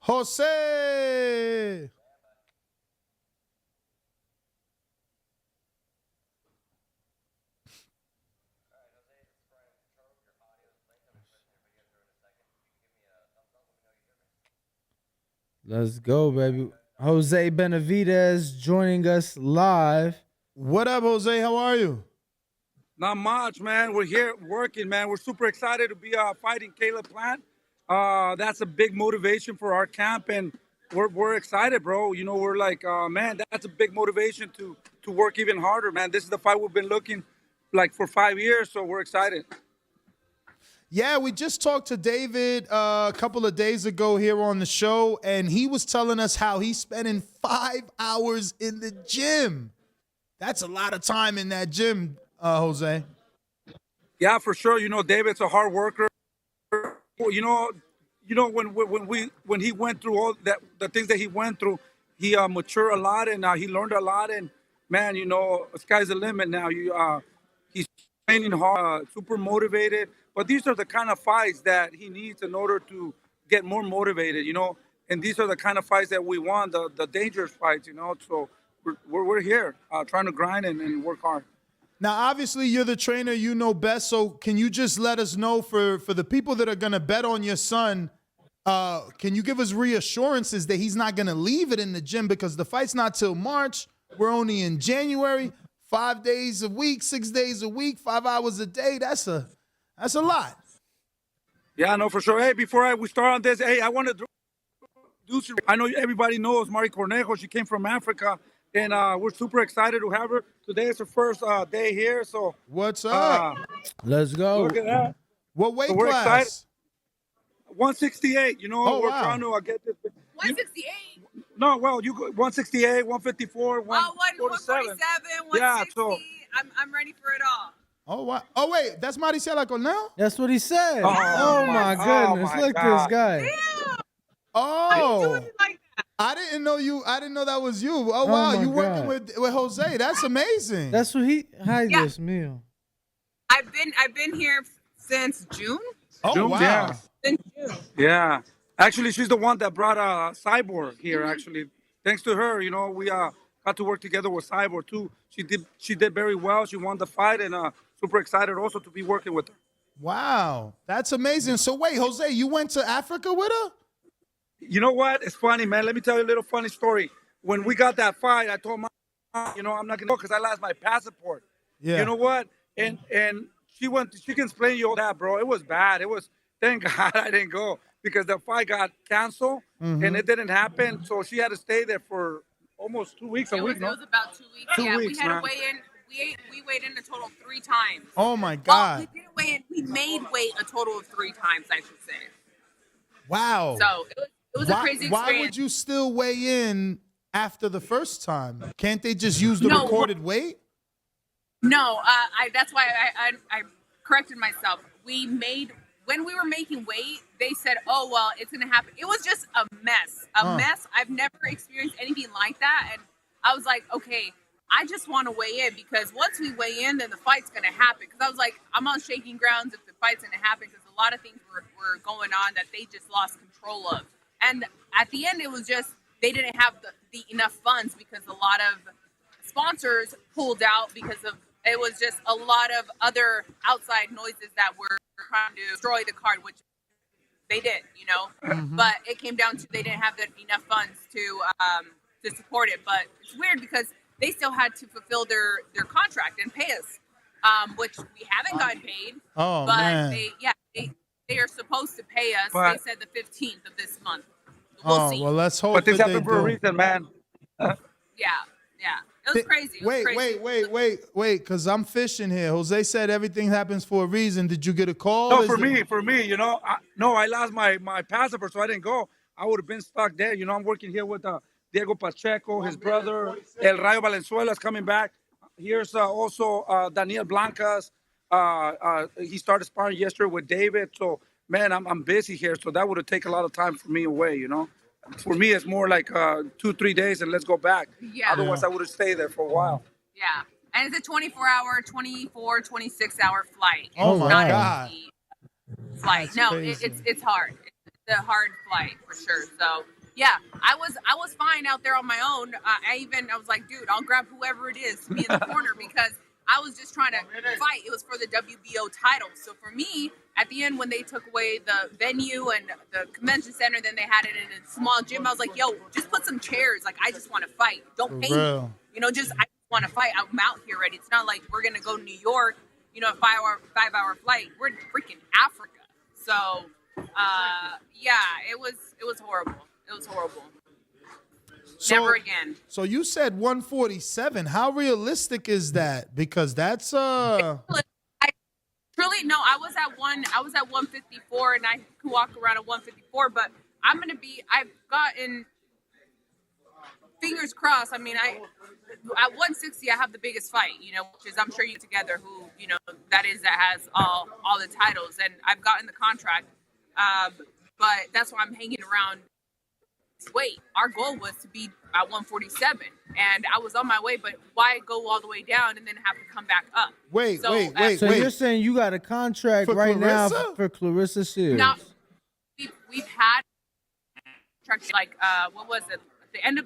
Jose. Let's go, baby. Jose Benavidez joining us live. What up, Jose? How are you? Not much, man. We're here working, man. We're super excited to be fighting Caleb Plant. That's a big motivation for our camp, and we're excited, bro. You know, we're like, man, that's a big motivation to work even harder, man. This is the fight we've been looking like for 5 years, so we're excited. Yeah, we just talked to David a couple of days ago here on the show, and he was telling us how he's spending 5 hours in the gym. That's a lot of time in that gym, Jose. Yeah, for sure. You know, David's a hard worker. You know, when he went through all that, the things that he went through, he matured a lot and he learned a lot. And man, you know, sky's the limit now. He's training hard, super motivated. But these are the kind of fights that he needs in order to get more motivated. You know, and these are the kind of fights that we want, the dangerous fights. You know, so we're here trying to grind and work hard. Now, obviously, you're the trainer, you know best. So can you just let us know for the people that are going to bet on your son, can you give us reassurances that he's not going to leave it in the gym because the fight's not till March. We're only in January, 5 days a week, 6 days a week, 5 hours a day. That's a lot. Yeah, no, for sure. Hey, before we start on this, hey, I want to introduce you. I know everybody knows Mari Cornejo. She came from Africa. And we're super excited to have her. Today is her first day here. So what's up? Let's go. Look at that. What weight So we're class? excited. 168. You know, we're trying to get this. 168. No, well, you go 168, 154, 147. 147, 160. Yeah, so I'm ready for it all. Oh, wow. Oh, wait, that's Maricela Cornejo? That's what he said. Oh, my goodness. my Look God. this guy. Damn. Oh. Doing it like that. I didn't know that was you. Oh, wow, my you working God. with Jose. That's amazing. That's what he. Hi, Yeah. this meal. I've been here since June. oh, wow. Yeah. Since June. Yeah. Actually, she's the one that brought Cyborg here, actually. Thanks to her, you know, we got to work together with Cyborg, too. She did very well. She won the fight, and super excited also to be working with her. Wow. That's amazing. So, wait, Jose, you went to Africa with her? You know what? It's funny, man. Let me tell you a little funny story. When we got that fight, I told my mom, you know, I'm not going to go because I lost my passport. Yeah. You know what? And she can explain you all that, bro. It was bad. It was, thank God I didn't go because the fight got canceled and it didn't happen. So she had to stay there for almost 2 weeks, It a was, week, no? it was about 2 weeks. 2 yeah, weeks, we had man. to weigh in. We weighed in a total of 3 times. Oh, my Well, God. we didn't weigh in. We made weight a total of 3 times, I should say. Wow. So it was a crazy experience. Why would you still weigh in after the first time? Can't they just use the No, recorded weight? No, that's why I corrected myself. When we were making weight, they said, "Oh well, it's gonna happen." It was just a mess, mess. I've never experienced anything like that, and I was like, "Okay, I just want to weigh in because once we weigh in, then the fight's gonna happen." Because I was like, "I'm on shaking grounds if the fight's gonna happen," because a lot of things were going on that they just lost control of, and at the end, it was just they didn't have the enough funds because a lot of sponsors pulled out because of. It was just a lot of other outside noises that were trying to destroy the card, which they did, you know. But it came down to they didn't have enough funds to support it. But it's weird because they still had to fulfill their contract and pay us, which we haven't gotten paid. Oh, but man. they are supposed to pay us. But- They said the 15th of this month. We'll see. Well, let's hope But this that they happened for a do. reason, man. Yeah. It was crazy. It was crazy. Wait, because I'm fishing here. Jose said everything happens for a reason. Did you get a call? No, Is for me, you know, I lost my passport, so I didn't go. I would have been stuck there. You know, I'm working here with Diego Pacheco, his brother, El Rayo Valenzuela is coming back. Here's also Daniel Blancas. He started sparring yesterday with David. So, man, I'm busy here, so that would have taken a lot of time for me away, you know. For me, it's more like 2-3 days and let's go back. Yeah. Otherwise, I would have stayed there for a while. Yeah. And it's a 24-hour, 26-hour flight. Oh, my not God. an easy flight. No, crazy. it's hard. the hard flight for sure. So yeah, I was fine out there on my own. I was like, dude, I'll grab whoever it is to be in the corner because I was just trying to fight. It was for the WBO title. So for me, at the end when they took away the venue and the convention center, then they had it in a small gym. I was like, yo, just put some chairs. Like I just want to fight. Don't pay me. You know, just I want to fight. I'm out here already. It's not like we're gonna go to New York. You know, a 5-hour flight. We're in freaking Africa. So yeah, it was horrible. It was horrible. Never again. So you said 147. How realistic is that? Because that's I was at 154 and I can walk around at 154, but I've gotten fingers crossed. I mean, at 160 I have the biggest fight, you know, which is I'm sure you together who, you know, that has all the titles, and I've gotten the contract. But that's why I'm hanging around this weight. Our goal was to be at 147, and I was on my way, but why go all the way down and then have to come back up? Wait. So you're saying you got a contract For right Clarissa? now for Clarissa Shields? Now, we've had like what was it? The end of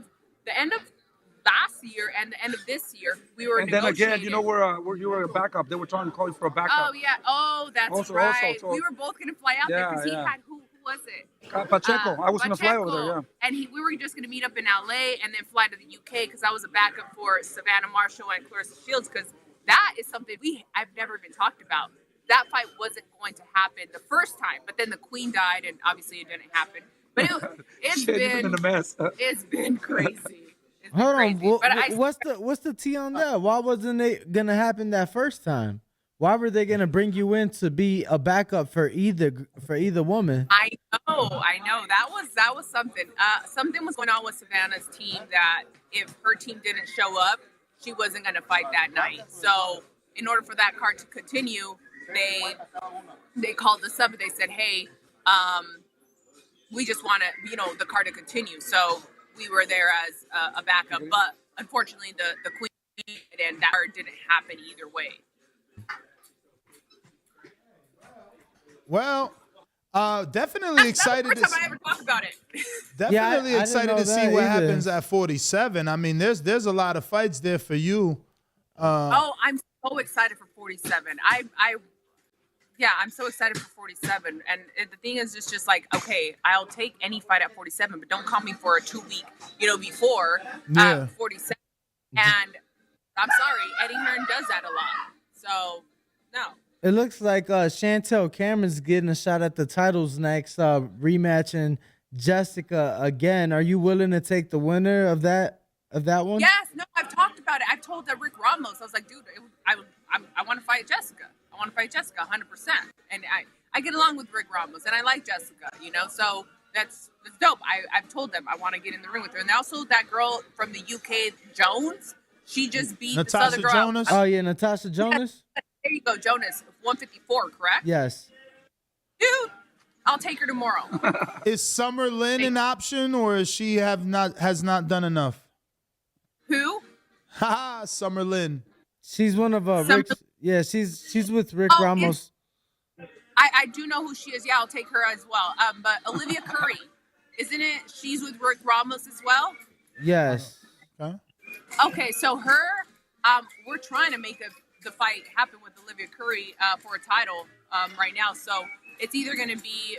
last year and the end of this year, we were And then negotiating. again, you know, where you were a backup. They were trying to call you for a backup. Oh yeah. Oh, that's right. So, we were both gonna fly out there because he yeah. had who was it? Pacheco. I was going to fly over there, yeah. And we were just going to meet up in LA and then fly to the UK because I was a backup for Savannah Marshall and Clarissa Shields, because that is something I've never even talked about. That fight wasn't going to happen the first time, but then the Queen died and obviously it didn't happen. But it's been a mess. It's been crazy. Hold on. But what's the tea on that? Why wasn't it gonna happen that first time? Why were they gonna bring you in to be a backup for either woman? I know. That was something. Something was going on with Savannah's team that if her team didn't show up, she wasn't gonna fight that night. So in order for that card to continue, they called us up and they said, hey, we just want to, you know, the card to continue. So we were there as a backup, but unfortunately the Queen and that card didn't happen either way. Well, definitely excited. That's not the first time I ever talk about it. Definitely I excited didn't to know see that what either. happens at 47. I mean, there's a lot of fights there for you. I'm so excited for 47. I'm so excited for 47. And the thing is, it's just like, okay, I'll take any fight at 47, but don't call me for a 2-week, before 47. And I'm sorry, Eddie Hearn does that a lot. So, no. It looks like Chantel Cameron's getting a shot at the titles next, rematching Jessica again. Are you willing to take the winner of that one? Yes, no, I've talked about it. I've told Rick Ramos. I was like, dude, I want to fight Jessica. I want to fight Jessica 100%. And I get along with Rick Ramos, and I like Jessica, so that's dope. I've told them I want to get in the ring with her. And also that girl from the UK, Jones, she just beat this other Natasha girl. Jonas? Oh, yeah, Natasha Jonas? There you go, Jonas, 154, correct? Yes. Dude, I'll take her tomorrow. Is Summer Lynn an option, or is she has not done enough? Who? Ha, Summer Lynn. She's one of Rick's. Yeah, she's with Rick Ramos. I do know who she is. Yeah, I'll take her as well. But Olivia Curry, isn't it? She's with Rick Ramos as well? Yes. Okay, so her, we're trying to make the fight happen with Olivia Curry for a title right now. So it's either going to be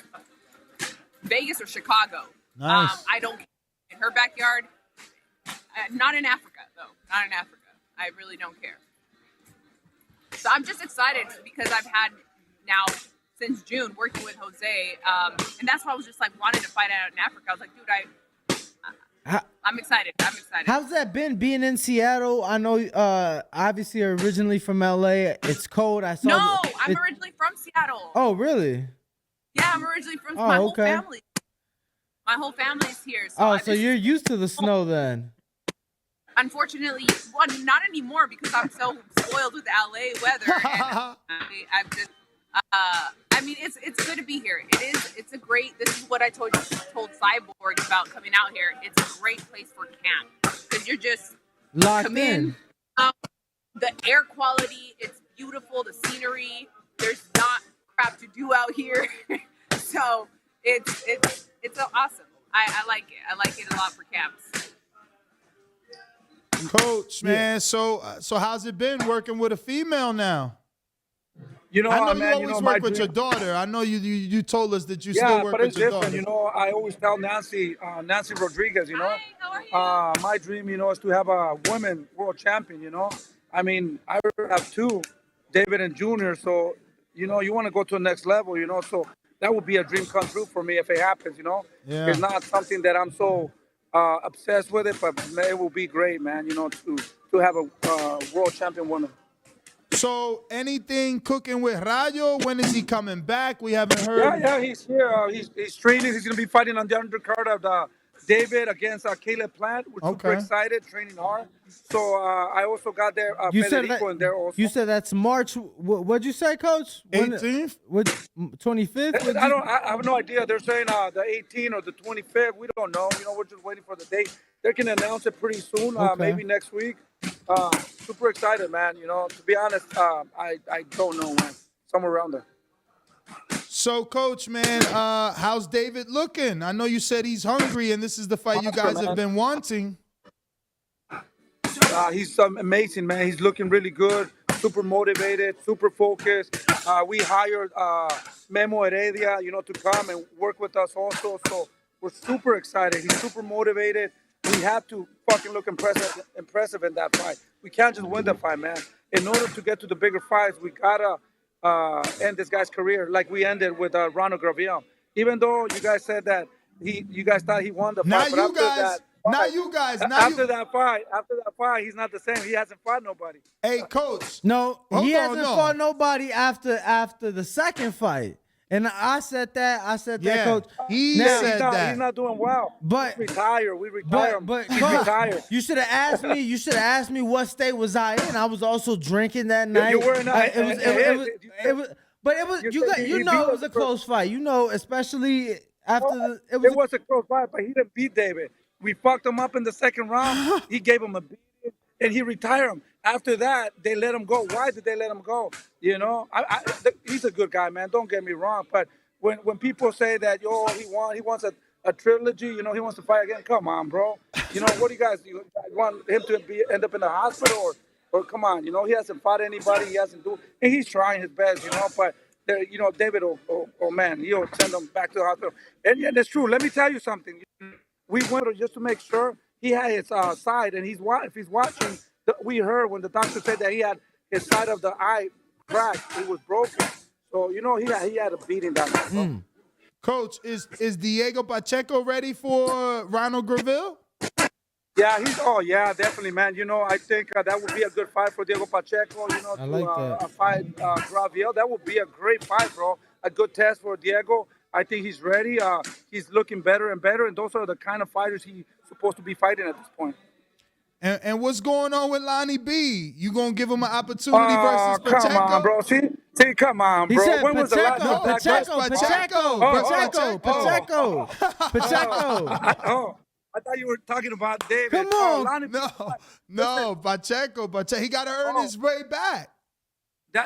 Vegas or Chicago. Nice. I don't care. In her backyard. Not in Africa, though. Not in Africa. I really don't care. So I'm just excited because I've had now since June working with Jose, and that's why I was just like wanting to fight out in Africa. I was like, dude, I'm excited. I'm excited. How's that been being in Seattle? I know, obviously, you're originally from LA. It's cold. I'm originally from Seattle. Oh, really? Yeah, I'm originally from Oh, my whole okay. family. My whole family's here. So So you're used to the snow then? Unfortunately, not anymore because I'm so spoiled with the LA weather. And I've just, I mean, it's good to be here. It's a great. This is what I told Cyborg about coming out here. It's a great place for camp because you're just Locked come in. The air quality, it's beautiful. The scenery, there's not crap to do out here. So it's so awesome. I like it. I like it a lot for camps. Coach, man. So how's it been working with a female now? You know, I know man, you always my work with dream, your daughter. I know you told us that you yeah, still work but with it's your different. daughter. You know, I always tell Nancy Rodriguez, you know, Hi, how are you? my dream, you know, is to have a women world champion. You know, I mean, I have two, David and Junior. So, you know, you want to go to the next level. You know, so that would be a dream come true for me if it happens. You know, Yeah. it's not something that I'm so obsessed with it, but it will be great, man. You know, to have a world champion woman. So anything cooking with Rayo? When is he coming back? We haven't Yeah, heard. yeah, he's here. He's training. He's going to be fighting on the undercard of the David against Caleb Plant. We're super Okay. excited, training hard. So I also got there You said that. Federico in there also. You said that's March. What'd you say, Coach? 18th? What? 25th? I have no idea. They're saying the 18th or the 25th. We don't know. You know, we're just waiting for the date. They can announce it pretty soon, Okay. maybe next week. Super excited, man. You know, to be honest, I don't know, man. Somewhere around there. So, Coach, man, how's David looking? I know you said he's hungry, and this is the fight you guys have been wanting. He's amazing, man. He's looking really good, super motivated, super focused. We hired Memo Heredia, you know, to come and work with us also. So we're super excited. He's super motivated. We have to fucking look impressive in that fight. We can't just win the fight, man. In order to get to the bigger fights, we gotta end this guy's career like we ended with Ronald Graviel. Even though you guys said that you guys thought he won the fight, Not but you after guys. that Not fight, you guys. Not after you. that fight, he's not the same. He hasn't fought nobody. Hey, Coach. No, Hold he on, hasn't no. fought nobody after the second fight. And I said that, Yeah, Coach. he Now- said that. He's not doing well. But- we retire him. But He's Coach, retired. you should have asked me. You should have asked me what state was I in. I was also drinking that night. You were not. But it was. You You said got. he You beat know, it us was a first. close fight. You know, especially after the. It was a close fight, but he didn't beat David. We fucked him up in the second round. He gave him a beating, and he retired him. After that, they let him go. Why did they let him go? You know, he's a good guy, man. Don't get me wrong. But when people say that, yo, he wants a trilogy. You know, he wants to fight again. Come on, bro. You know, what do you guys want him to end up in the hospital or come on? You know, he hasn't fought anybody. He hasn't and he's trying his best. You know, but. You know, David, oh man, he'll send him back to the hospital. And yeah, that's true. Let me tell you something. We went just to make sure he had his side, and if he's watching, we heard when the doctor said that he had his side of the eye cracked, it was broken. So you know, he had a beating that night. Coach, is Diego Pacheco ready for Ronald Graviel? Yeah, definitely, man. You know, I think that would be a good fight for Diego Pacheco. You know, I like that. fight Graviel. That would be a great fight, bro. A good test for Diego. I think he's ready. He's looking better and better, and those are the kind of fighters he's supposed to be fighting at this point. And what's going on with Lonnie B? You gonna give him an opportunity versus Pacheco? Come on, bro. See, come on, He bro. said When was the last No, time Pacheco. I thought you were talking about David. Come on. Lonnie B. No, Pacheco. He got to earn his way back.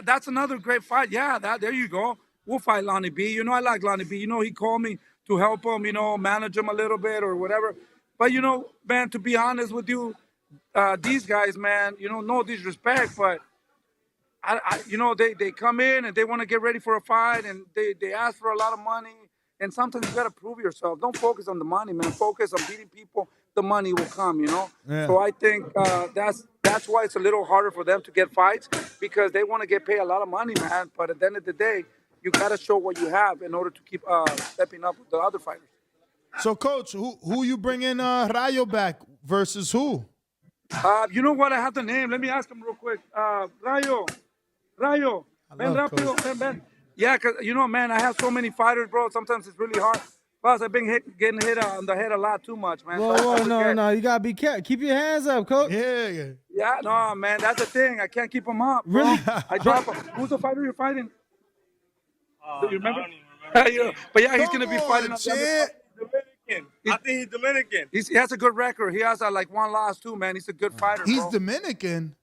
That's another great fight. Yeah, there you go. We'll fight Lonnie B. You know, I like Lonnie B. You know, he called me to help him, you know, manage him a little bit or whatever. But, you know, man, to be honest with you, these guys, man, you know, no disrespect, but, you know, they come in and they want to get ready for a fight and they ask for a lot of money. And sometimes you got to prove yourself. Don't focus on the money, man. Focus on beating people. The money will come, you know? Yeah. So I think that's why it's a little harder for them to get fights because they want to get paid a lot of money, man. But at the end of the day, you got to show what you have in order to keep stepping up with the other fighters. So, Coach, who you bringing Rayo back versus who? You know what? I have the name. Let me ask him real quick. Rayo, ven love rápido, ven. Yeah, because, you know, man, I have so many fighters, bro. Sometimes it's really hard. Plus, I've been getting hit on the head a lot too much, man. Whoa, no. You got to be careful. Keep your hands up, Coach. Yeah. Yeah, no, man, that's the thing. I can't keep them up. Bro. Really? I drop him. Who's the fighter you're fighting? Do you remember? I don't even remember. But yeah, he's going to be fighting on the other side. Dominican. I think he's Dominican. He has a good record. He has like one loss too, man. He's a good fighter. He's bro. Dominican.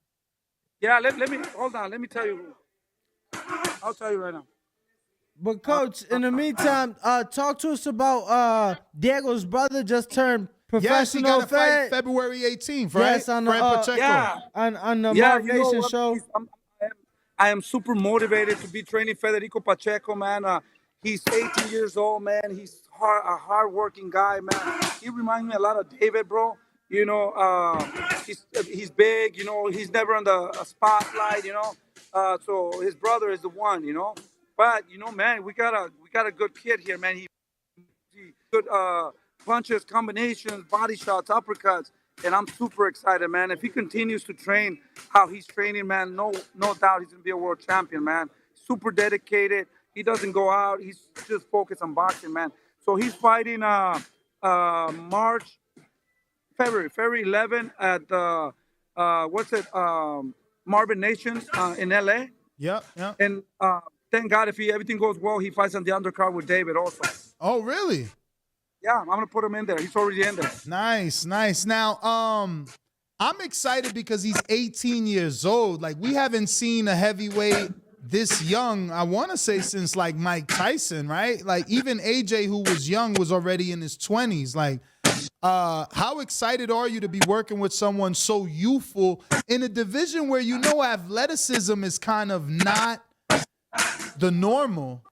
Yeah, let me hold on. Let me tell you. I'll tell you right now. But coach, in the meantime, talk to us about Diego's brother just turned Yes, he professional. got a fight February 18th, right? Yes, on the, Fred Pacheco. Yeah. on the Yeah, Mark you know Nation what? show. I am super motivated to be training Federico Pacheco, man. He's 18 years old, man. He's a hard-working guy, man. He reminds me a lot of David, bro. You know, he's big. You know, he's never on the spotlight. You know, so his brother is the one. You know, but you know, man, we got a good kid here, man. He good punches, combinations, body shots, uppercuts, and I'm super excited, man. If he continues to train how he's training, man, no doubt he's gonna be a world champion, man. Super dedicated. He doesn't go out. He's just focused on boxing, man. So he's fighting February 11 at Marvin Nations in LA. Yep, yep. And thank God if everything goes well, he fights on the undercard with David also. Oh, really? Yeah, I'm gonna put him in there. He's already in there. Nice. Now, I'm excited because he's 18 years old. Like, we haven't seen a heavyweight this young, I want to say, since like Mike Tyson, right? Like, even AJ, who was young, was already in his 20s. Like, how excited are you to be working with someone so youthful in a division where you know athleticism is kind of not the normal?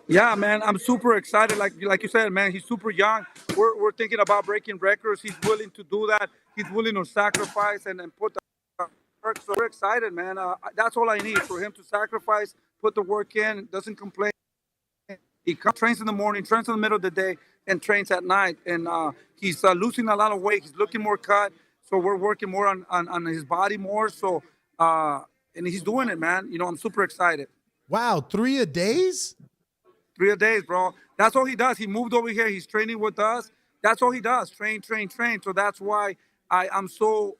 Yeah, man. I'm super excited. Like you said, man, he's super young. We're thinking about breaking records. He's willing to do that. He's willing to sacrifice and put the work. So we're excited, man. That's all I need for him to sacrifice, put the work in, doesn't complain. He trains in the morning, trains in the middle of the day, and trains at night. And he's losing a lot of weight. He's looking more cut. So we're working more on his body more. So and he's doing it, man. You know, I'm super excited. Wow, 3 a days? 3 a days, bro. That's all he does. He moved over here. He's training with us. That's all he does. Train. So that's why I'm so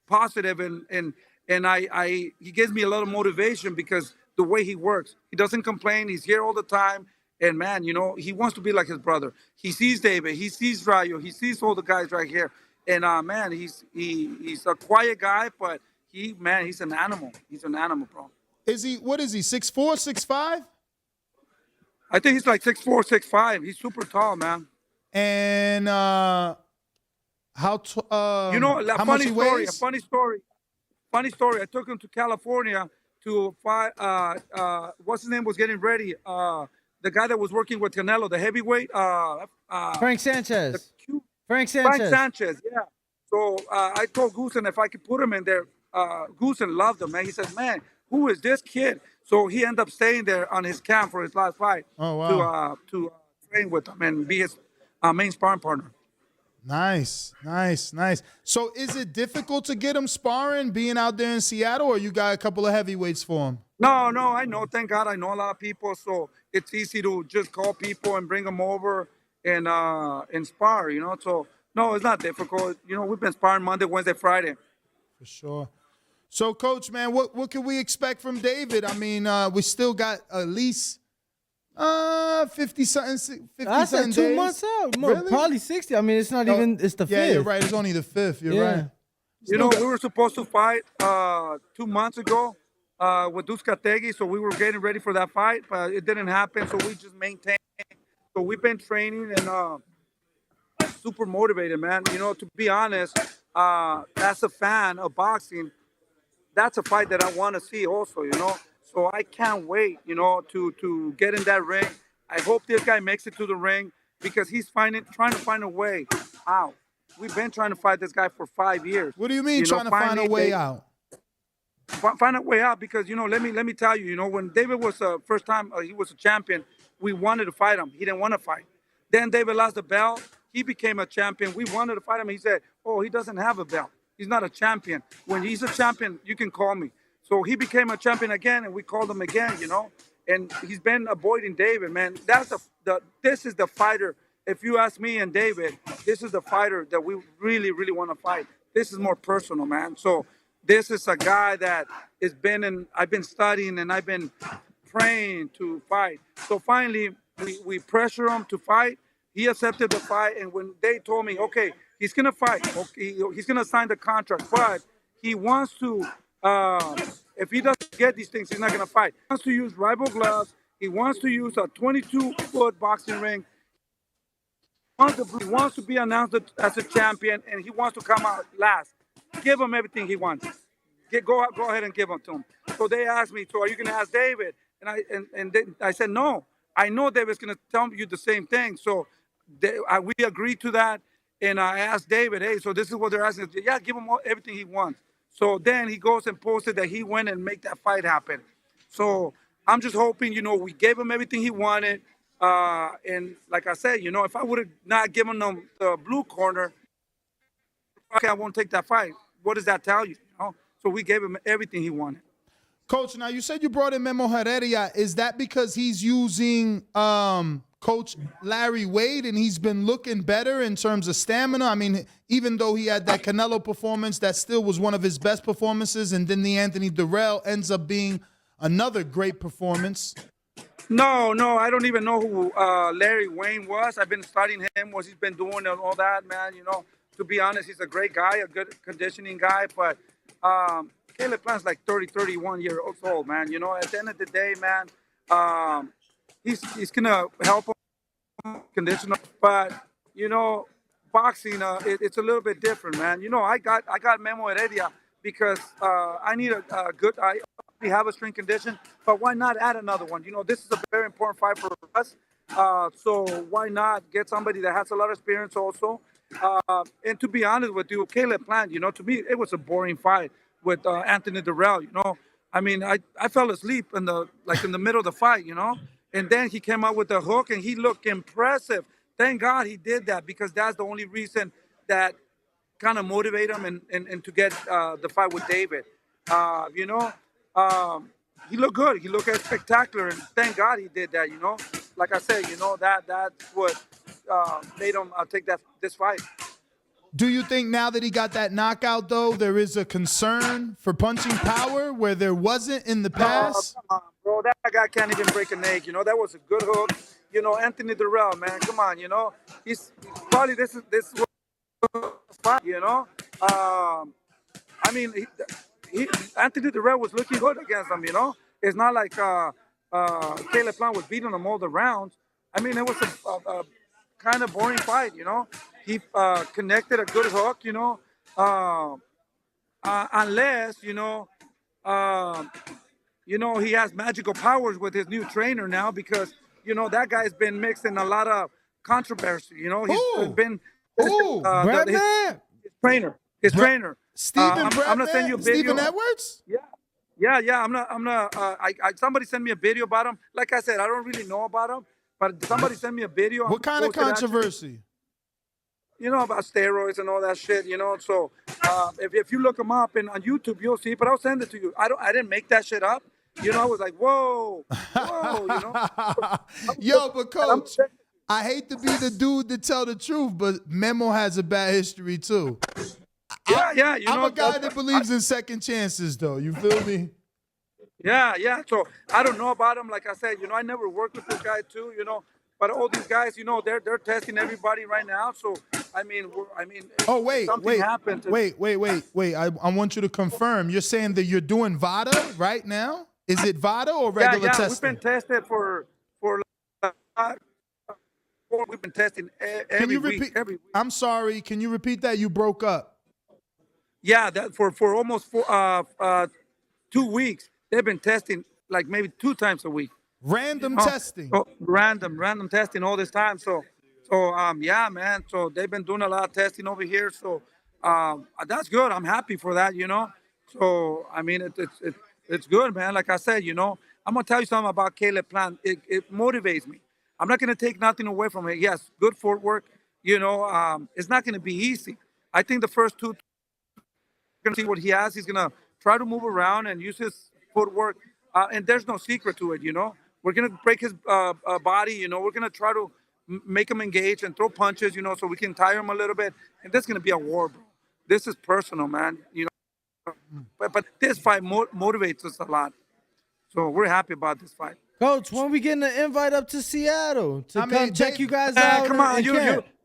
positive and he gives me a lot of motivation because the way he works. He doesn't complain. He's here all the time. And man, you know, he wants to be like his brother. He sees David. He sees Rayo. He sees all the guys right here. And man, he's a quiet guy, but he's an animal. He's an animal, bro. What is he, 6'4", 6'5"? I think he's like 6'4", 6'5". He's super tall, man. And how you know, how much he weighs? A funny story. I took him to California to fight. What's his name was getting ready. The guy that was working with Canelo, the heavyweight. Frank Sanchez. Frank Sanchez. Yeah. So I told Goosen if I could put him in there. Goosen loved him, man. He said, "Man, who is this kid?" So he ended up staying there on his camp for his last fight. Oh, wow. To train with him and be his main sparring partner. Nice. So is it difficult to get him sparring being out there in Seattle, or you got a couple of heavyweights for him? No, I know. Thank God I know a lot of people, so it's easy to just call people and bring them over and spar, you know. So, no, it's not difficult. You know, we've been sparring Monday, Wednesday, Friday. For sure. So, Coach, man, what can we expect from David? I mean, we still got at least 50-something I said 2 days. months out. Really? Probably 60. I mean, it's not even, it's the 5th. Yeah, you're right. It's only the 5th. You're right. You know, we were supposed to fight 2 months ago with Duskategi, so we were getting ready for that fight, but it didn't happen, so we just maintained. So we've been training and super motivated, man. You know, to be honest, as a fan of boxing, that's a fight that I want to see also, you know. So I can't wait, you know, to get in that ring. I hope this guy makes it to the ring because he's trying to find a way out. We've been trying to fight this guy for 5 years. What do you mean trying to find a way out? Find a way out because, you know, let me tell you, you know, when David was first time he was a champion, we wanted to fight him. He didn't want to fight. Then David lost the belt. He became a champion. We wanted to fight him. He said, "Oh, he doesn't have a belt. He's not a champion. When he's a champion, you can call me." So he became a champion again, and we called him again, you know. And he's been avoiding David, man. This is the fighter. If you ask me and David, this is the fighter that we really, really want to fight. This is more personal, man. So this is a guy that I've been studying and I've been praying to fight. So finally, we pressure him to fight. He accepted the fight, and when they told me, okay, he's gonna fight, okay, he's gonna sign the contract, but he wants to. If he doesn't get these things, he's not gonna fight. He wants to use rival gloves. He wants to use a 22-foot boxing ring. He wants to be announced as a champion, and he wants to come out last. Give him everything he wants. Go ahead and give them to him. So they asked me, so are you going to ask David? And I said, no. I know David's going to tell you the same thing. So we agreed to that. And I asked David, hey, so this is what they're asking. Yeah, give him everything he wants. So then he goes and posted that he went and make that fight happen. So I'm just hoping, we gave him everything he wanted. And like I said, if I would have not given him the blue corner, okay, I won't take that fight. What does that tell you? So we gave him everything he wanted. Coach, now you said you brought in Memo Heredia. Is that because he's using Coach Larry Wade and he's been looking better in terms of stamina? I mean, even though he had that Canelo performance, that still was one of his best performances, and then the Anthony Durrell ends up being another great performance. No, I don't even know who Larry Wayne was. I've been studying him, what he's been doing and all that, man. To be honest, he's a great guy, a good conditioning guy, but Caleb Plant's like 31 years old, man. At the end of the day, man, he's gonna help him condition, but boxing, it's a little bit different, man. I got Memo Heredia because I need a good. We have a strength condition, but why not add another one? This is a very important fight for us. So why not get somebody that has a lot of experience also? And to be honest with you, Caleb Plant, to me, it was a boring fight with Anthony Durrell. I mean, I fell asleep in the middle of the fight, and then he came out with a hook and he looked impressive. Thank God he did that, because that's the only reason that kind of motivated him and to get the fight with David. He looked good. He looked spectacular, and thank God he did that. Like I said, that's what made him take this fight. Do you think now that he got that knockout, though, there is a concern for punching power where there wasn't in the past? Come on, bro. That guy can't even break an egg. That was a good hook. Anthony Durrell, man. Come on, he's probably this was fun. I mean, Anthony Durrell was looking good against him. It's not like Caleb Plant was beating him all the rounds. I mean, it was a kind of boring fight. He connected a good hook. Unless he has magical powers with his new trainer now, because that guy's been mixed in a lot of controversy. He's been Breadman? His trainer. Stephen Breadman? I'm gonna send you a video. Stephen Edwards? Yeah. I'm gonna. Somebody sent me a video about him. Like I said, I don't really know about him, but somebody sent me a video. What kind of controversy? About steroids and all that shit. So if you look him up on YouTube, you'll see. But I'll send it to you. I didn't make that shit up. I was like, whoa. Yo, but Coach, I hate to be the dude to tell the truth, but Memo has a bad history too. Yeah. I'm a guy that believes in second chances, though. You feel me? Yeah. So I don't know about him. Like I said, I never worked with this guy too. But all these guys, they're testing everybody right now. So I mean. Oh wait. Happened. Wait. I want you to confirm. You're saying that you're doing VADA right now? Is it VADA or regular testing? We've been tested for. We've been testing every week. I'm sorry. Can you repeat that? You broke up. Yeah, that for almost 2 weeks. They've been testing like maybe 2 times a week. Random testing. Oh, random testing all this time. So yeah, man. So they've been doing a lot of testing over here. So that's good. I'm happy for that. So I mean, it's good, man. Like I said, I'm gonna tell you something about Caleb Plant. It motivates me. I'm not gonna take nothing away from it. Yes, good footwork. It's not gonna be easy. I think the first 2. Gonna see what he has. He's gonna try to move around and use his footwork, and there's no secret to it. We're gonna break his body. We're gonna try to make him engage and throw punches. So we can tire him a little bit. And this is gonna be a war, bro. This is personal, man. But this fight motivates us a lot. So we're happy about this fight. Coach, when we getting an invite up to Seattle to come check you guys out? Come on,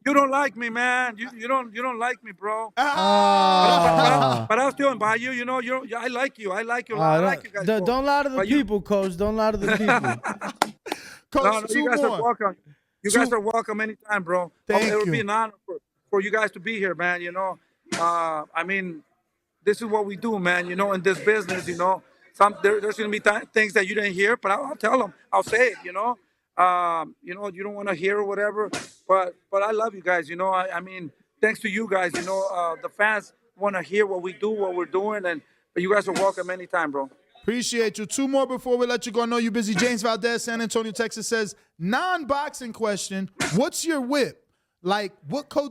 You don't like me, man. You don't like me, bro. Ah. But I'll still invite you. You know, I like you. I like you a lot. I like you guys. both. Don't lie to the But you- people, Coach. Don't lie to the people. Coach, No, two you guys more. are welcome. You guys are welcome anytime, bro. Thank It would be you. an honor for you guys to be here, man. You know, I mean, this is what we do, man. You know, in this business, you know, there's gonna be things that you didn't hear, but I'll tell them. I'll say it. You know, you don't want to hear or whatever, but I love you guys. You know, I mean, thanks to you guys. You know, the fans want to hear what we do, what we're doing, and but you guys are welcome anytime, bro. Appreciate you. Two more before we let you go. I know you're busy. James Valdez, San Antonio, Texas says, non-boxing question. What's your whip? Like, what car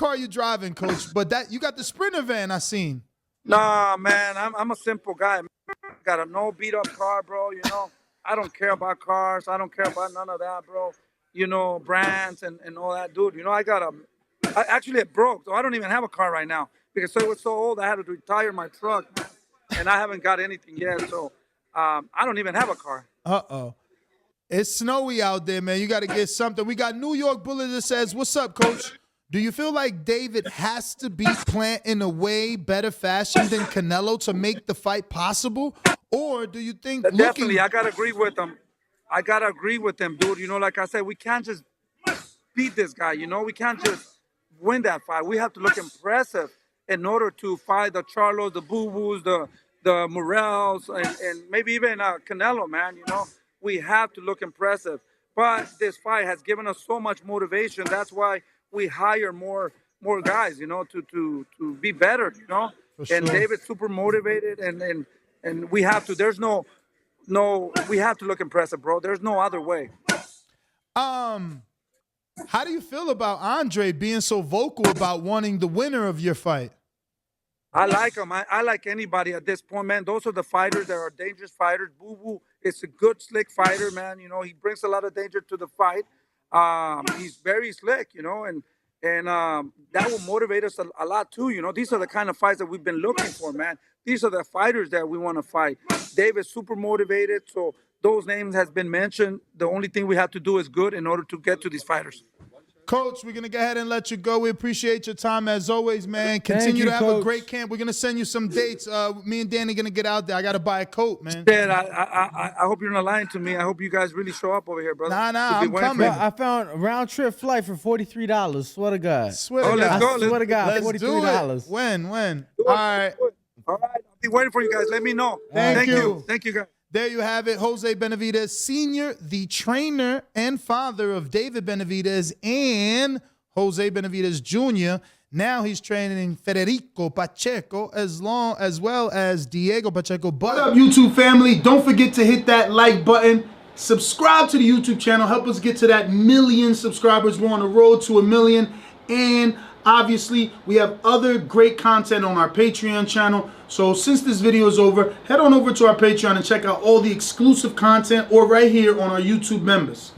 are you driving, Coach? But that you got the Sprinter van I seen. Nah, man, I'm a simple guy. I got a no beat up car, bro. You know, I don't care about cars. I don't care about none of that, bro. You know, brands and all that, dude. You know, actually it broke, so I don't even have a car right now because it was so old. I had to retire my truck, man, and I haven't got anything yet. So I don't even have a car. Uh-oh. It's snowy out there, man. You got to get something. We got New York Bullet that says, what's up, Coach? Do you feel like David has to beat Plant in a way better fashion than Canelo to make the fight possible? Or do you think Definitely, I got to agree with him. I got to agree with him, dude. You know, like I said, we can't just beat this guy. You know, we can't just win that fight. We have to look impressive in order to fight the Charlos, the Boo-Boos, the Morels, and maybe even Canelo, man. You know, we have to look impressive. But this fight has given us so much motivation. That's why we hire more guys, you know, to be better, you know. sure. And David's super motivated, and we have to. There's no, we have to look impressive, bro. There's no other way. How do you feel about Andre being so vocal about wanting the winner of your fight? I like him. I like anybody at this point, man. Those are the fighters that are dangerous fighters. Boo Boo is a good, slick fighter, man. You know, he brings a lot of danger to the fight. He's very slick, you know, and that will motivate us a lot too. You know, these are the kind of fights that we've been looking for, man. These are the fighters that we want to fight. David's super motivated, so those names has been mentioned. The only thing we have to do is good in order to get to these fighters. Coach, we're going to go ahead and let you go. We appreciate your time as always, man. Continue to have a great camp. We're going to send you some dates. Me and Danny going to get out there. I got to buy a coat, man. Dad, I hope you're not lying to me. I hope you guys really show up over here, brother. Nah, I'm coming. I found a round trip flight for $43. Swear to God. Swear to God. Let's go. Swear to God, Let's do $43. it. When? All right. All right. I'll be waiting for you guys. Let me know. Thank you. Thank you, guys. There you have it. Jose Benavidez, Sr., the trainer and father of David Benavidez and Jose Benavidez Jr. Now he's training Federico Pacheco as well as Diego Pacheco. What up, YouTube family? Don't forget to hit that like button. Subscribe to the YouTube channel. Help us get to that 1 million subscribers. We're on the road to 1 million. And obviously, we have other great content on our Patreon channel. So since this video is over, head on over to our Patreon and check out all the exclusive content or right here on our YouTube members.